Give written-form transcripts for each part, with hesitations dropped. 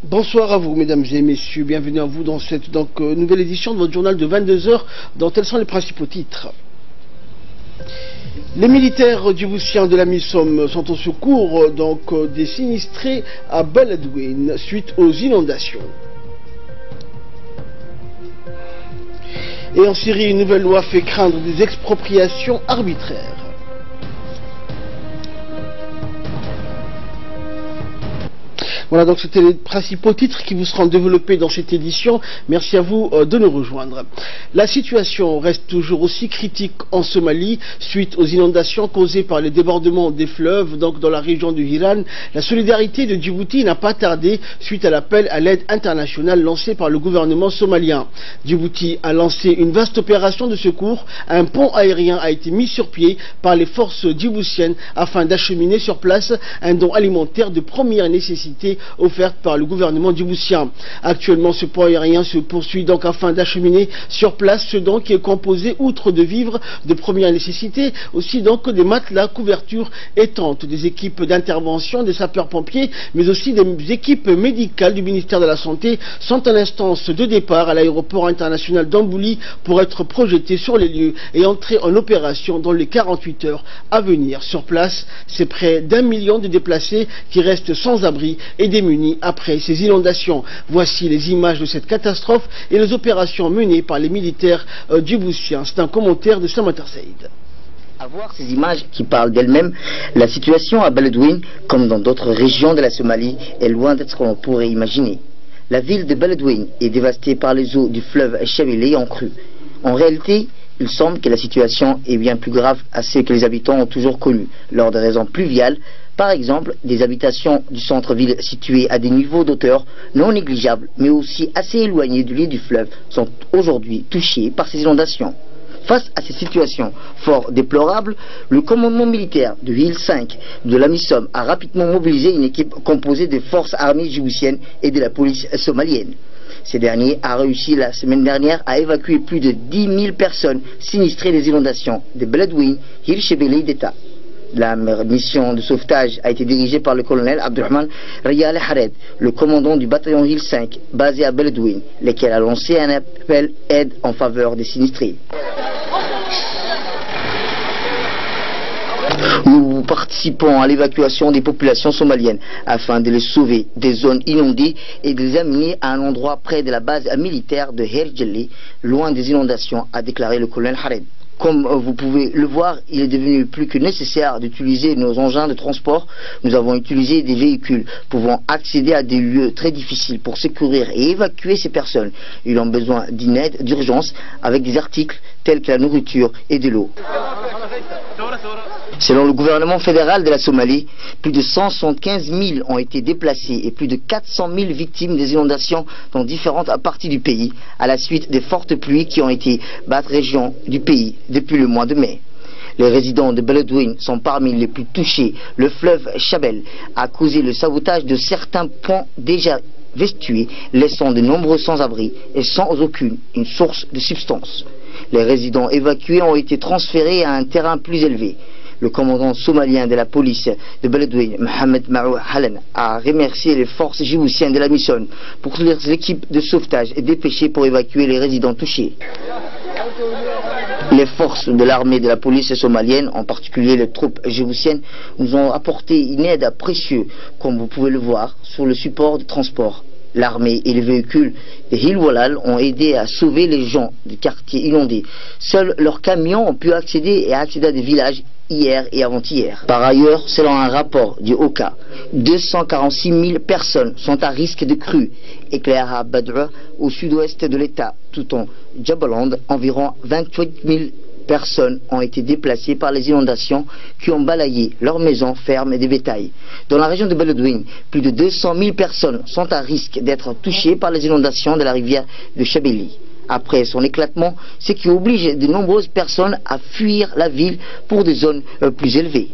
Bonsoir à vous, mesdames et messieurs. Bienvenue à vous dans cette nouvelle édition de votre journal de 22 heures, dont tels sont les principaux titres. Les militaires djiboutiens de la MISOM sont au secours des sinistrés à Beledweyne suite aux inondations. Et en Syrie, une nouvelle loi fait craindre des expropriations arbitraires. Voilà, donc c'était les principaux titres qui vous seront développés dans cette édition. Merci à vous de nous rejoindre. La situation reste toujours aussi critique en Somalie suite aux inondations causées par les débordements des fleuves dans la région du Hiran. La solidarité de Djibouti n'a pas tardé suite à l'appel à l'aide internationale lancé par le gouvernement somalien. Djibouti a lancé une vaste opération de secours. Un pont aérien a été mis sur pied par les forces djiboutiennes afin d'acheminer sur place un don alimentaire de première nécessité offerte par le gouvernement djiboutien. Actuellement, ce pont aérien se poursuit donc afin d'acheminer sur place ce don qui est composé, outre de vivres de première nécessité, aussi donc des matelas, couvertures et tentes, des équipes d'intervention des sapeurs-pompiers, mais aussi des équipes médicales du ministère de la Santé sont en instance de départ à l'aéroport international d'Ambouli pour être projetées sur les lieux et entrer en opération dans les 48 heures à venir. Sur place, c'est près d'1 million de déplacés qui restent sans abri et démunis après ces inondations. Voici les images de cette catastrophe et les opérations menées par les militaires djiboutiens. C'est un commentaire de Samata Saïd. À voir ces images qui parlent d'elles-mêmes, la situation à Beledweyne, comme dans d'autres régions de la Somalie, est loin d'être ce qu'on pourrait imaginer. La ville de Beledweyne est dévastée par les eaux du fleuve Chabélé en crue. En réalité, il semble que la situation est bien plus grave à ce que les habitants ont toujours connu lors des raisons pluviales. Par exemple, des habitations du centre-ville situées à des niveaux d'auteur non négligeables, mais aussi assez éloignés du lit du fleuve, sont aujourd'hui touchées par ces inondations. Face à ces situations fort déplorables, le commandement militaire de Hill 5 de la MISOM a rapidement mobilisé une équipe composée des forces armées djiboutiennes et de la police somalienne. Ces derniers ont réussi la semaine dernière à évacuer plus de 10 000 personnes sinistrées des inondations de Beledweyne, Hill Shebele d'État. La mission de sauvetage a été dirigée par le colonel Abdurrahman Riyal Hared, le commandant du bataillon Hill 5, basé à Beledweyne, lequel a lancé un appel aide en faveur des sinistrés. Nous participons à l'évacuation des populations somaliennes afin de les sauver des zones inondées et de les amener à un endroit près de la base militaire de Herjeli, loin des inondations, a déclaré le colonel Hared. Comme vous pouvez le voir, il est devenu plus que nécessaire d'utiliser nos engins de transport. Nous avons utilisé des véhicules pouvant accéder à des lieux très difficiles pour secourir et évacuer ces personnes. Ils ont besoin d'une aide d'urgence avec des articles tels que la nourriture et de l'eau. Selon le gouvernement fédéral de la Somalie, plus de 175 000 ont été déplacés et plus de 400 000 victimes des inondations dans différentes parties du pays à la suite des fortes pluies qui ont été battre région du pays depuis le mois de mai. Les résidents de Beledweyne sont parmi les plus touchés. Le fleuve Chabel a causé le sabotage de certains ponts déjà vestués, laissant de nombreux sans-abri et sans aucune source de substance. Les résidents évacués ont été transférés à un terrain plus élevé. Le commandant somalien de la police de Beledweyne, Mohamed Maou Halan, a remercié les forces djiboutiennes de la MISOM pour les équipes de sauvetage dépêchées pour évacuer les résidents touchés. Les forces de l'armée de la police somalienne, en particulier les troupes djiboutiennes, nous ont apporté une aide précieuse, comme vous pouvez le voir, sur le support de transport. L'armée et les véhicules de Hilwalal ont aidé à sauver les gens des quartiers inondés. Seuls leurs camions ont pu accéder à des villages hier et avant-hier. Par ailleurs, selon un rapport du OCA, 246 000 personnes sont à risque de crue. Éclair à Badr, au sud-ouest de l'État, tout en Jabaland, environ 28 000 personnes ont été déplacées par les inondations qui ont balayé leurs maisons, fermes et des bétails. Dans la région de Beledweyne, plus de 200 000 personnes sont à risque d'être touchées par les inondations de la rivière de Chabeli. Après son éclatement, ce qui oblige de nombreuses personnes à fuir la ville pour des zones plus élevées.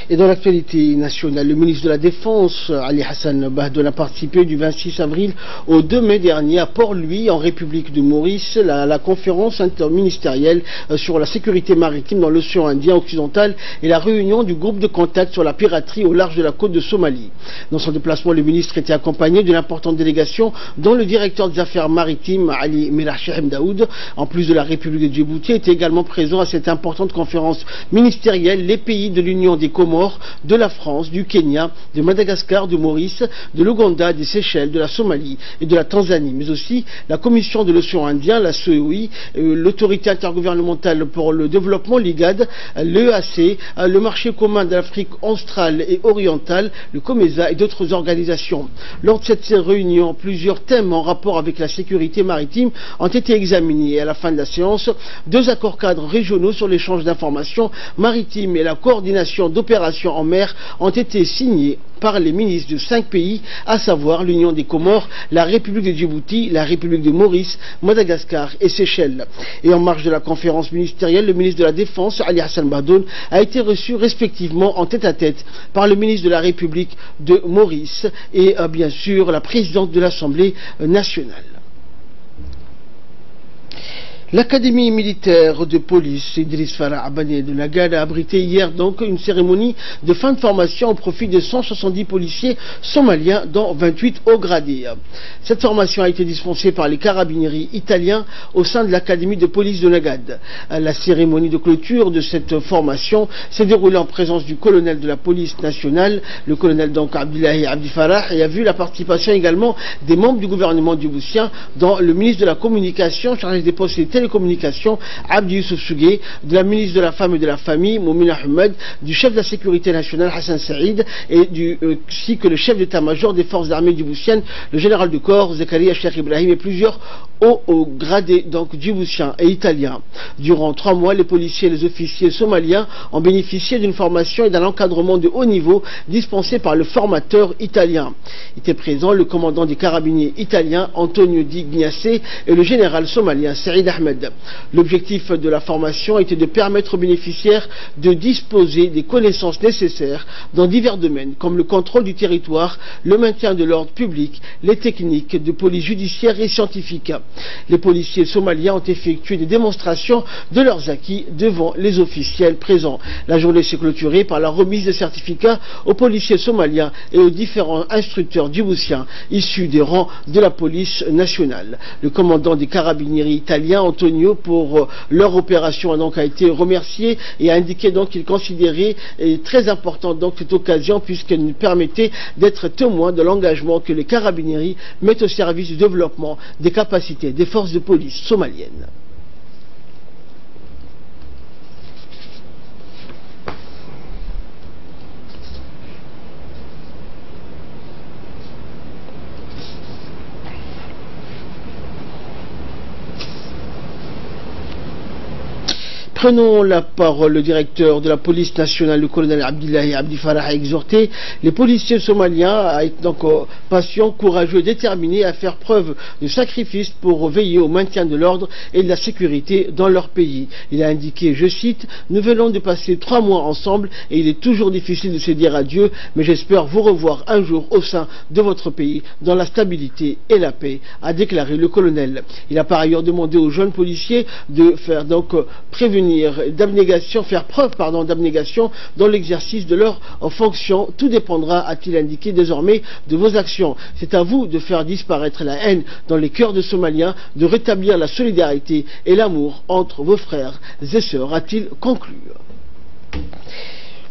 Et dans l'actualité nationale, le ministre de la Défense, Ali Hassan Bahdoun, a participé du 26 avril au 2 mai dernier à Port-Louis, en République de Maurice, la conférence interministérielle sur la sécurité maritime dans l'océan Indien occidental et la réunion du groupe de contact sur la piraterie au large de la côte de Somalie. Dans son déplacement, le ministre était accompagné d'une importante délégation dont le directeur des affaires maritimes, Ali Mirah Shehem Daoud. En plus de la République de Djibouti, était également présent à cette importante conférence ministérielle les pays de l'Union des Comores, de la France, du Kenya, de Madagascar, de Maurice, de l'Ouganda, des Seychelles, de la Somalie et de la Tanzanie, mais aussi la Commission de l'océan Indien, la CEOI, l'Autorité intergouvernementale pour le développement, l'IGAD, l'EAC, le marché commun de l'Afrique australe et orientale, le COMESA et d'autres organisations. Lors de cette réunion, plusieurs thèmes en rapport avec la sécurité maritime ont été examinés et à la fin de la séance, 2 accords cadres régionaux sur l'échange d'informations maritimes et la coordination d'opérations en mer ont été signés par les ministres de 5 pays, à savoir l'Union des Comores, la République de Djibouti, la République de Maurice, Madagascar et Seychelles. Et en marge de la conférence ministérielle, le ministre de la Défense, Ali Hassan Bahdoun, a été reçu respectivement en tête-à-tête par le ministre de la République de Maurice et bien sûr la présidente de l'Assemblée nationale. L'Académie militaire de police Idriss Farah Abane de Nagad a abrité hier donc une cérémonie de fin de formation au profit de 170 policiers somaliens, dont 28 hauts gradés. Cette formation a été dispensée par les carabinieri italiens au sein de l'Académie de police de Nagad. La cérémonie de clôture de cette formation s'est déroulée en présence du colonel de la police nationale, le colonel donc Abdullahi Abdi Farah, et a vu la participation également des membres du gouvernement djiboutien, dont le ministre de la Communication chargé des postes et télécommunications, Abdi Youssouf Sougué, de la ministre de la Femme et de la Famille, Moumina Ahmed, du chef de la sécurité nationale, Hassan Saïd, et ainsi que le chef d'état-major des forces armées djiboutiennes, le général du corps, Zakaria Cheikh Ibrahim, et plusieurs hauts gradés, donc djiboutiens et italiens. Durant 3 mois, les policiers et les officiers somaliens ont bénéficié d'une formation et d'un encadrement de haut niveau dispensé par le formateur italien. Étaient présents le commandant des carabiniers italiens, Antonio Di Ignace, et le général somalien, Saïd Ahmed. L'objectif de la formation était de permettre aux bénéficiaires de disposer des connaissances nécessaires dans divers domaines, comme le contrôle du territoire, le maintien de l'ordre public, les techniques de police judiciaire et scientifique. Les policiers somaliens ont effectué des démonstrations de leurs acquis devant les officiels présents. La journée s'est clôturée par la remise de certificats aux policiers somaliens et aux différents instructeurs djiboutiens issus des rangs de la police nationale. Le commandant des carabinieri italiens, Antonio, pour leur opération a été remercié et a indiqué donc qu'il considérait très important donc cette occasion puisqu'elle nous permettait d'être témoins de l'engagement que les carabinieri mettent au service du développement des capacités des forces de police somaliennes. Prenons la parole. Le directeur de la police nationale, le colonel Abdullahi Abdi Farah, a exhorté les policiers somaliens à être donc patients, courageux, déterminés à faire preuve de sacrifice pour veiller au maintien de l'ordre et de la sécurité dans leur pays. Il a indiqué, je cite, « Nous venons de passer 3 mois ensemble et il est toujours difficile de se dire adieu, mais j'espère vous revoir un jour au sein de votre pays dans la stabilité et la paix », a déclaré le colonel. Il a par ailleurs demandé aux jeunes policiers de faire donc prévenir d'abnégation, faire preuve d'abnégation dans l'exercice de leurs fonctions. Tout dépendra, a-t-il indiqué, désormais de vos actions. C'est à vous de faire disparaître la haine dans les cœurs des Somaliens, de rétablir la solidarité et l'amour entre vos frères et sœurs, a-t-il conclu.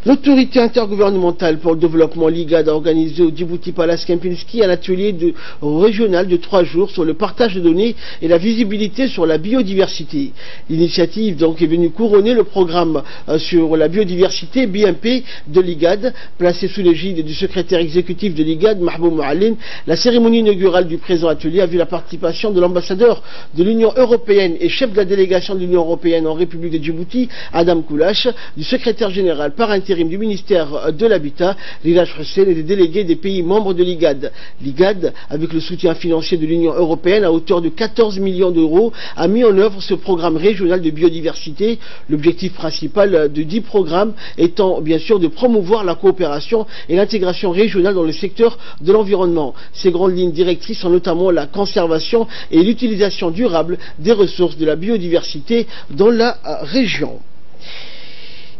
L'autorité intergouvernementale pour le développement, l'IGAD, a organisé au Djibouti Palace Kempinski un atelier régional de 3 jours sur le partage de données et la visibilité sur la biodiversité. L'initiative donc est venue couronner le programme sur la biodiversité BMP de l'IGAD, placé sous l'égide du secrétaire exécutif de l'IGAD, Mahmoud Moualin. La cérémonie inaugurale du présent atelier a vu la participation de l'ambassadeur de l'Union européenne et chef de la délégation de l'Union européenne en République de Djibouti, Adam Koulash, du secrétaire général par intérim d'intérim du ministère de l'Habitat, Lilach Hussein, et des délégués des pays membres de l'IGAD. L'IGAD, avec le soutien financier de l'Union européenne à hauteur de 14 millions d'euros, a mis en œuvre ce programme régional de biodiversité. L'objectif principal de 10 programmes étant bien sûr de promouvoir la coopération et l'intégration régionale dans le secteur de l'environnement. Ces grandes lignes directrices sont notamment la conservation et l'utilisation durable des ressources de la biodiversité dans la région.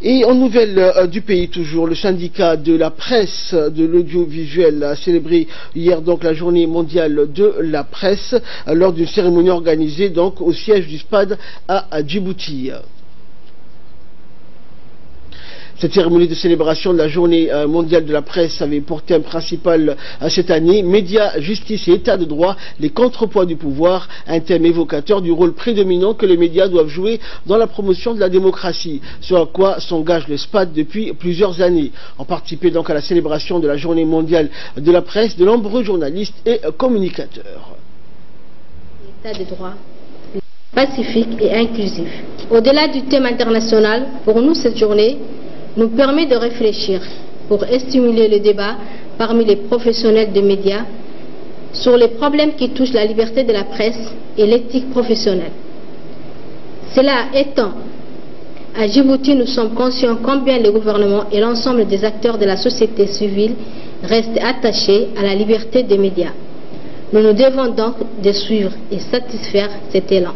Et en nouvelle du pays toujours, le syndicat de la presse de l'audiovisuel a célébré hier donc la journée mondiale de la presse lors d'une cérémonie organisée donc au siège du SPAD à Djibouti. Cette cérémonie de célébration de la journée mondiale de la presse avait pour thème principal cette année médias, justice et état de droit, les contrepoids du pouvoir, un thème évocateur du rôle prédominant que les médias doivent jouer dans la promotion de la démocratie, ce à quoi s'engage le SPAD depuis plusieurs années. En participé donc à la célébration de la journée mondiale de la presse de nombreux journalistes et communicateurs. L'état de droit pacifique et inclusif. Au-delà du thème international, pour nous cette journée nous permet de réfléchir pour stimuler le débat parmi les professionnels des médias sur les problèmes qui touchent la liberté de la presse et l'éthique professionnelle. Cela étant, à Djibouti, nous sommes conscients combien le gouvernement et l'ensemble des acteurs de la société civile restent attachés à la liberté des médias. Nous nous devons donc de suivre et satisfaire cet élan.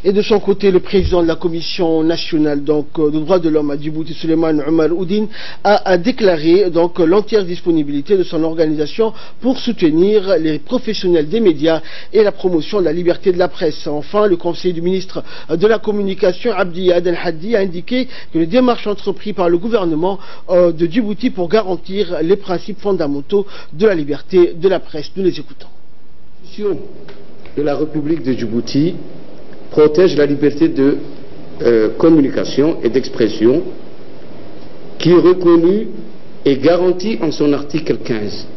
Et de son côté, le président de la Commission nationale de droits de l'homme à Djibouti, Suleiman Omar Oudine, a déclaré donc l'entière disponibilité de son organisation pour soutenir les professionnels des médias et la promotion de la liberté de la presse. Enfin, le conseiller du ministre de la Communication, Abdi Adel Haddi, a indiqué que les démarches entreprises par le gouvernement de Djibouti pour garantir les principes fondamentaux de la liberté de la presse. Nous les écoutons. De la République de Djibouti protège la liberté de communication et d'expression qui est reconnue et garantie en son article 15,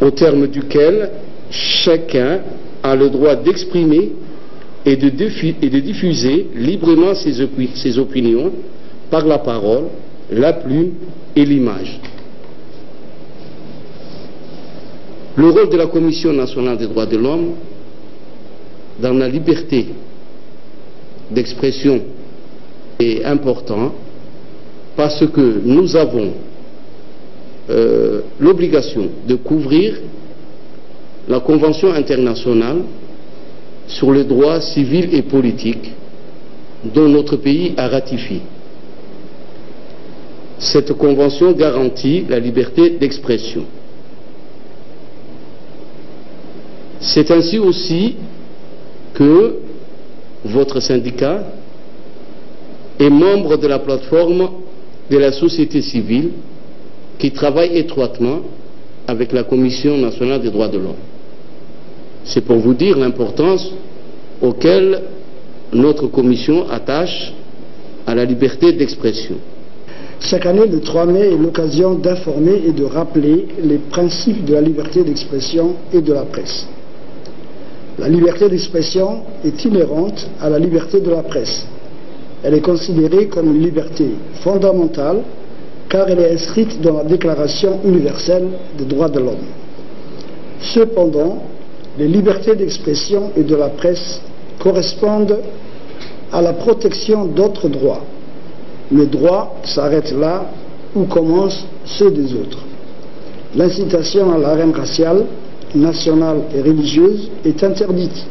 au terme duquel chacun a le droit d'exprimer et de diffuser librement ses opinions par la parole, la plume et l'image. Le rôle de la Commission nationale des droits de l'homme dans la liberté d'expression est important parce que nous avons l'obligation de couvrir la Convention internationale sur les droits civils et politiques dont notre pays a ratifié. Cette convention garantit la liberté d'expression. C'est ainsi aussi que votre syndicat est membre de la plateforme de la société civile qui travaille étroitement avec la Commission nationale des droits de l'homme. C'est pour vous dire l'importance auquel notre commission attache à la liberté d'expression. Chaque année, le 3 mai est l'occasion d'informer et de rappeler les principes de la liberté d'expression et de la presse. La liberté d'expression est inhérente à la liberté de la presse. Elle est considérée comme une liberté fondamentale car elle est inscrite dans la Déclaration universelle des droits de l'homme. Cependant, les libertés d'expression et de la presse correspondent à la protection d'autres droits. Les droits s'arrêtent là où commencent ceux des autres. L'incitation à la haine raciale, nationale et religieuse est interdite,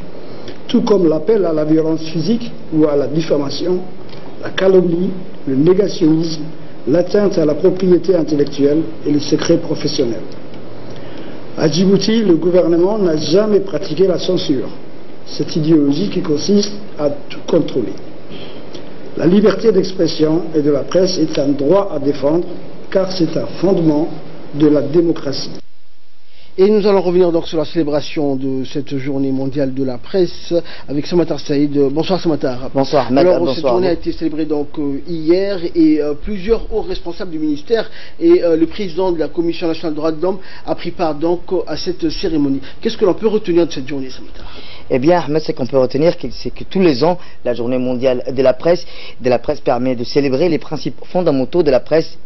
tout comme l'appel à la violence physique ou à la diffamation, la calomnie, le négationnisme, l'atteinte à la propriété intellectuelle et le secret professionnel. À Djibouti, le gouvernement n'a jamais pratiqué la censure, cette idéologie qui consiste à tout contrôler. La liberté d'expression et de la presse est un droit à défendre car c'est un fondement de la démocratie. Et nous allons revenir donc sur la célébration de cette journée mondiale de la presse avec Samatar Saïd. Bonsoir Samatar. Bonsoir. Alors cette journée a été célébrée donc hier et plusieurs hauts responsables du ministère et le président de la Commission nationale des droits de l'homme a pris part donc à cette cérémonie. Qu'est-ce que l'on peut retenir de cette journée, Samatar? Eh bien, Ahmed, ce qu'on peut retenir, c'est que tous les ans, la journée mondiale de la presse permet de célébrer les principes fondamentaux de la presse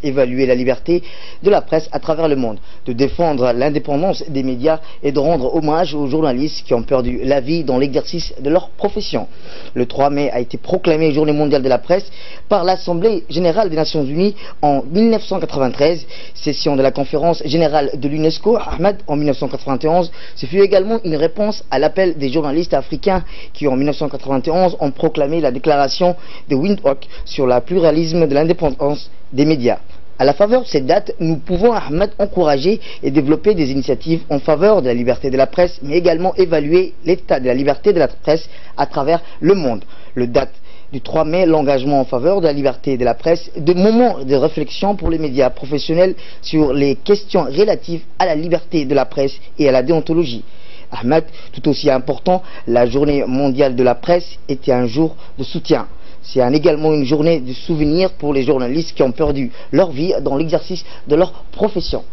évaluer la liberté de la presse à travers le monde, de défendre l'indépendance des médias et de rendre hommage aux journalistes qui ont perdu la vie dans l'exercice de leur profession. Le 3 mai a été proclamé journée mondiale de la presse par l'Assemblée générale des Nations Unies en 1993, session de la conférence générale de l'UNESCO, Ahmed, en 1991. Ce fut également une réponse à l'appel des journalistes africains qui en 1991 ont proclamé la déclaration de Windhoek sur le pluralisme de l'indépendance des médias. À la faveur de cette date, nous pouvons, Ahmed, encourager et développer des initiatives en faveur de la liberté de la presse, mais également évaluer l'état de la liberté de la presse à travers le monde. Le date du 3 mai, l'engagement en faveur de la liberté de la presse, de moments de réflexion pour les médias professionnels sur les questions relatives à la liberté de la presse et à la déontologie. Ahmed, tout aussi important, la journée mondiale de la presse était un jour de soutien. C'est également une journée de souvenir pour les journalistes qui ont perdu leur vie dans l'exercice de leur profession.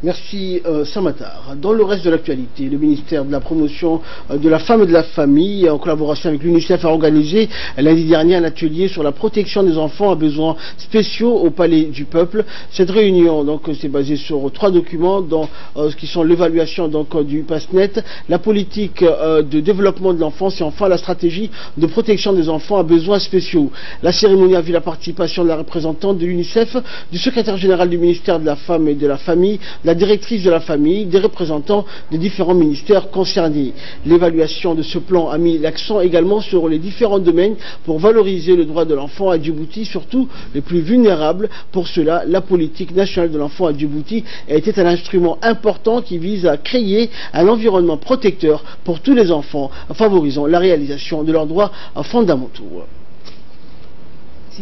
Merci Samatar. Dans le reste de l'actualité, le ministère de la promotion de la femme et de la famille, en collaboration avec l'UNICEF, a organisé lundi dernier un atelier sur la protection des enfants à besoins spéciaux au Palais du Peuple. Cette réunion donc s'est basée sur 3 documents, dont qui sont l'évaluation du PASSNet, la politique de développement de l'enfance et enfin la stratégie de protection des enfants à besoins spéciaux. La cérémonie a vu la participation de la représentante de l'UNICEF, du secrétaire général du ministère de la femme et de la famille, la directrice de la famille, des représentants des différents ministères concernés. L'évaluation de ce plan a mis l'accent également sur les différents domaines pour valoriser le droit de l'enfant à Djibouti, surtout les plus vulnérables. Pour cela, la politique nationale de l'enfant à Djibouti était un instrument important qui vise à créer un environnement protecteur pour tous les enfants, favorisant la réalisation de leurs droits fondamentaux.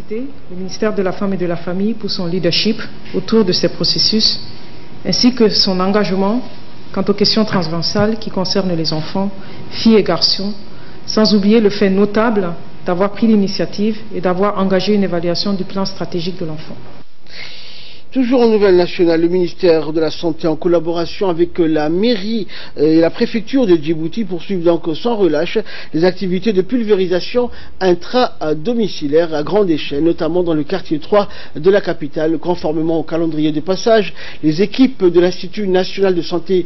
Le ministère de la Femme et de la Famille pour son leadership autour de ces processus, ainsi que son engagement quant aux questions transversales qui concernent les enfants, filles et garçons, sans oublier le fait notable d'avoir pris l'initiative et d'avoir engagé une évaluation du plan stratégique de l'enfant. Toujours en nouvelle nationale, le ministère de la Santé, en collaboration avec la mairie et la préfecture de Djibouti, poursuivent donc sans relâche les activités de pulvérisation intra-domiciliaire à grande échelle, notamment dans le quartier 3 de la capitale. Conformément au calendrier de passage, les équipes de l'Institut national de santé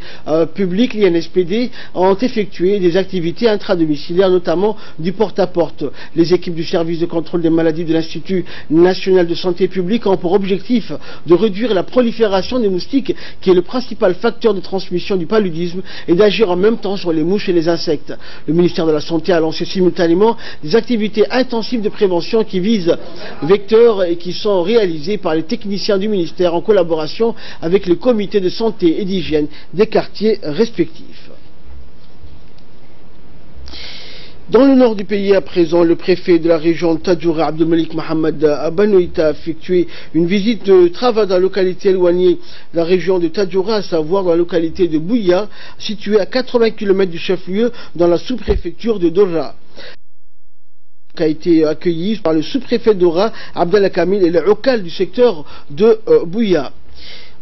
publique, l'INSPD, ont effectué des activités intra-domiciliaires, notamment du porte-à-porte. Les équipes du service de contrôle des maladies de l'Institut national de santé publique ont pour objectif de réduire la prolifération des moustiques, qui est le principal facteur de transmission du paludisme, et d'agir en même temps sur les mouches et les insectes. Le ministère de la Santé a lancé simultanément des activités intensives de prévention qui visent vecteurs et qui sont réalisées par les techniciens du ministère en collaboration avec le comité de santé et d'hygiène des quartiers respectifs. Dans le nord du pays, à présent, le préfet de la région de Tadjoura, Abdelmalik Mohamed Banoïta, a effectué une visite de travail dans la localité éloignée de la région de Tadjoura, à savoir dans la localité de Bouya, située à 80 km du chef-lieu dans la sous-préfecture de Dora. Qui a été accueilli par le sous-préfet de Dora, Abdallah Kamil, et le local du secteur de Bouya.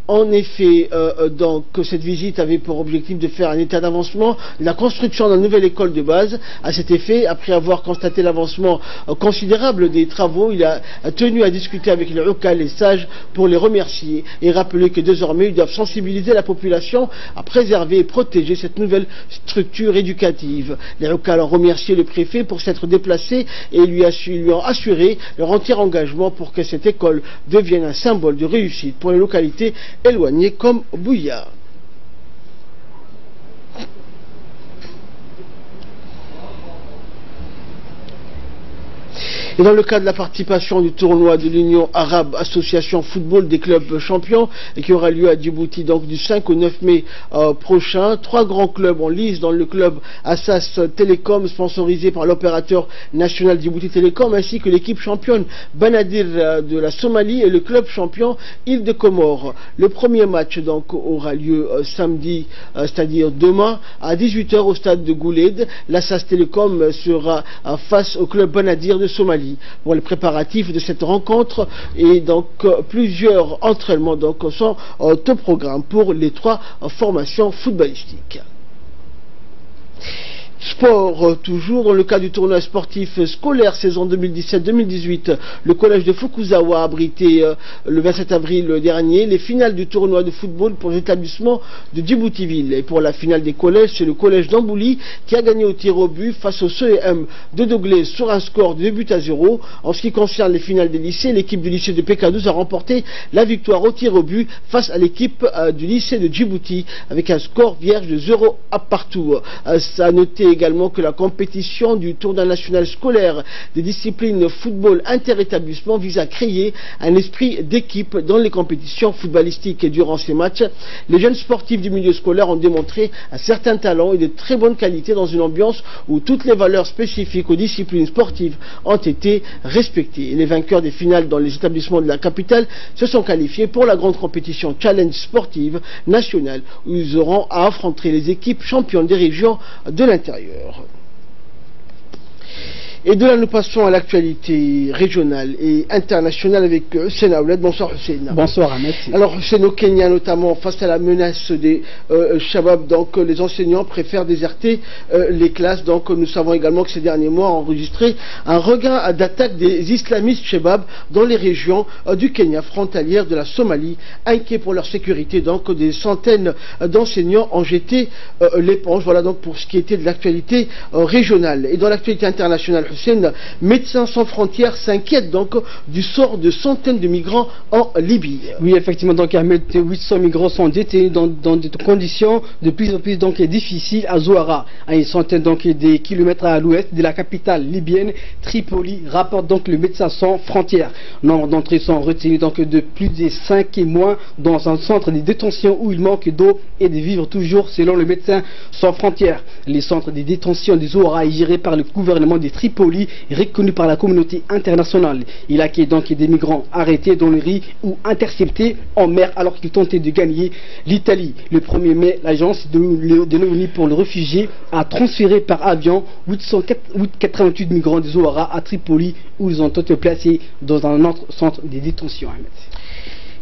En effet, donc, cette visite avait pour objectif de faire un état d'avancement de la construction d'une nouvelle école de base. À cet effet, après avoir constaté l'avancement considérable des travaux, il a tenu à discuter avec les locaux et sages pour les remercier et rappeler que désormais ils doivent sensibiliser la population à préserver et protéger cette nouvelle structure éducative. Les locaux ont remercié le préfet pour s'être déplacé et lui ont assuré leur entier engagement pour que cette école devienne un symbole de réussite pour les localités éloigné comme Bouya. Et dans le cadre de la participation du tournoi de l'Union Arabe Association Football des clubs champions, et qui aura lieu à Djibouti donc du 5 au 9 mai prochain, 3 grands clubs en lice dans le club Assas Télécom, sponsorisé par l'opérateur national Djibouti Télécom, ainsi que l'équipe championne Benadir de la Somalie et le club champion Île de Comores. Le premier match donc aura lieu samedi, c'est-à-dire demain à 18 h au stade de Gouled. L'Assas Télécom sera face au club Benadir de Somalie. Pour les préparatifs de cette rencontre et donc plusieurs entraînements donc sont au programme pour les 3 formations footballistiques. Sport, toujours dans le cadre du tournoi sportif scolaire saison 2017-2018, le collège de Fukuzawa a abrité le 27 avril dernier les finales du tournoi de football pour l'établissement de Djibouti-Ville. Et pour la finale des collèges, c'est le collège d'Ambouli qui a gagné au tir au but face au CEM de Doglé sur un score de 2-0. En ce qui concerne les finales des lycées, l'équipe du lycée de PK12 a remporté la victoire au tir au but face à l'équipe du lycée de Djibouti avec un score vierge de 0 à partout. Ça a noté également que la compétition du tournoi national scolaire des disciplines football interétablissement vise à créer un esprit d'équipe dans les compétitions footballistiques. Et durant ces matchs, les jeunes sportifs du milieu scolaire ont démontré un certain talent et de très bonnes qualités dans une ambiance où toutes les valeurs spécifiques aux disciplines sportives ont été respectées. Et les vainqueurs des finales dans les établissements de la capitale se sont qualifiés pour la grande compétition Challenge sportive nationale où ils auront à affronter les équipes championnes des régions de l'intérieur. Et de là, nous passons à l'actualité régionale et internationale avec Hussein Aoulet. Bonsoir Hussein. Bonsoir Ahmed. Alors Hussein, au Kenya notamment, face à la menace des Shabab, donc les enseignants préfèrent déserter les classes. Donc nous savons également que ces derniers mois ont enregistré un regain d'attaque des islamistes Shabab dans les régions du Kenya, frontalières de la Somalie. Inquiets pour leur sécurité, donc des centaines d'enseignants ont jeté l'éponge. Voilà donc pour ce qui était de l'actualité régionale. Et dans l'actualité internationale, Médecins sans frontières s'inquiètent donc du sort de centaines de migrants en Libye. Oui, effectivement, donc 800 migrants sont détenus dans des conditions de plus en plus donc difficiles à Zouara, à une centaine donc des kilomètres à l'ouest de la capitale libyenne, Tripoli, rapporte donc le Médecins sans frontières. Nombre d'entre eux sont retenus donc de plus de 5 mois dans un centre de détention où il manque d'eau et de vivre toujours selon le Médecins sans frontières. Les centres de détention de Zouara est géré par le gouvernement de Tripoli, reconnu par la communauté internationale. Il accueille donc des migrants arrêtés dans le riz ou interceptés en mer alors qu'ils tentaient de gagner l'Italie. Le 1er mai, l'agence de l'ONU pour les réfugiés a transféré par avion 888 migrants de Zouara à Tripoli où ils ont été placés dans un autre centre de détention.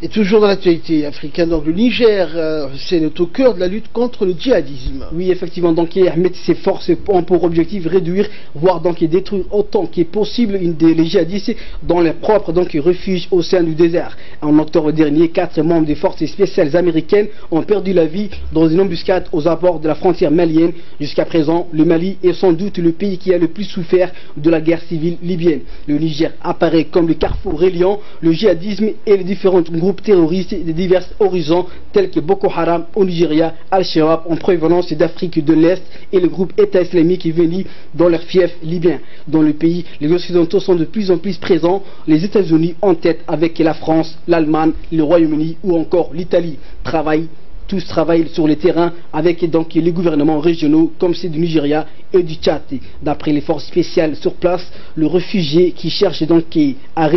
Et toujours dans l'actualité africaine, donc le Niger, c'est au cœur de la lutte contre le djihadisme. Oui, effectivement, donc Ahmed, ses forces ont pour objectif réduire, voire donc détruire autant qu'il est possible les djihadistes dans leurs propres refuges au sein du désert. En octobre dernier, 4 membres des forces spéciales américaines ont perdu la vie dans une embuscade aux abords de la frontière malienne. Jusqu'à présent, le Mali est sans doute le pays qui a le plus souffert de la guerre civile libyenne. Le Niger apparaît comme le carrefour reliant le djihadisme et les différents groupes terroristes de divers horizons tels que Boko Haram au Nigeria, Al-Shabaab en provenance d'Afrique de l'Est et le groupe État islamique venu dans leur fief libyen. Dans le pays, les Occidentaux sont de plus en plus présents, les États-Unis en tête avec la France, l'Allemagne, le Royaume-Uni ou encore l'Italie. Tous travaillent sur le terrain avec donc les gouvernements régionaux comme ceux du Nigeria et du Tchad. D'après les forces spéciales sur place, les réfugiés qui cherchent donc à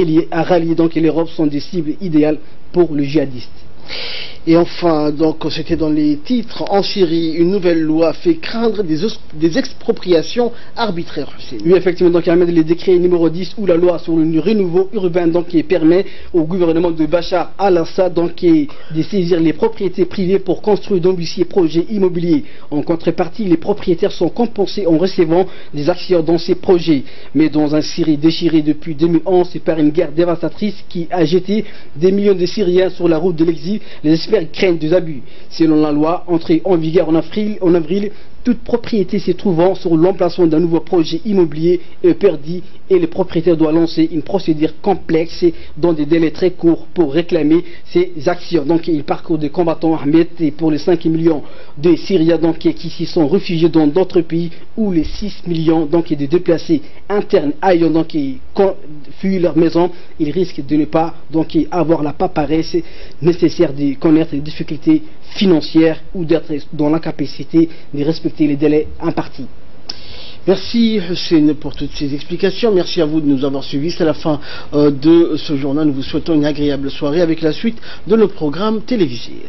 rallier donc l'Europe sont des cibles idéales pour le djihadiste. Et enfin, donc, c'était dans les titres, en Syrie, une nouvelle loi fait craindre des expropriations arbitraires. Oui, effectivement, donc, le décret numéro 10 ou la loi sur le renouveau urbain donc, qui permet au gouvernement de Bachar al-Assad de saisir les propriétés privées pour construire d'ambitieux projets immobiliers. En contrepartie, les propriétaires sont compensés en recevant des actions dans ces projets. Mais dans un Syrie déchiré depuis 2011 par une guerre dévastatrice qui a jeté des millions de Syriens sur la route de l'exil, les experts craignent des abus. Selon la loi entrée en vigueur en avril, toute propriété se trouvant sur l'emplacement d'un nouveau projet immobilier est perdue et le propriétaire doit lancer une procédure complexe dans des délais très courts pour réclamer ses actions. Donc il parcourt des combattants armés et pour les 5 millions de Syriens donc, qui s'y sont réfugiés dans d'autres pays ou les 6 millions donc, de déplacés internes ayant donc fui leur maison, ils risquent de ne pas donc, avoir la paperesse nécessaire de connaître les difficultés financières ou d'être dans l'incapacité de respecter les délais impartis. Merci Hussein pour toutes ces explications. Merci à vous de nous avoir suivis. C'est la fin de ce journal. Nous vous souhaitons une agréable soirée avec la suite de nos programmes télévisés.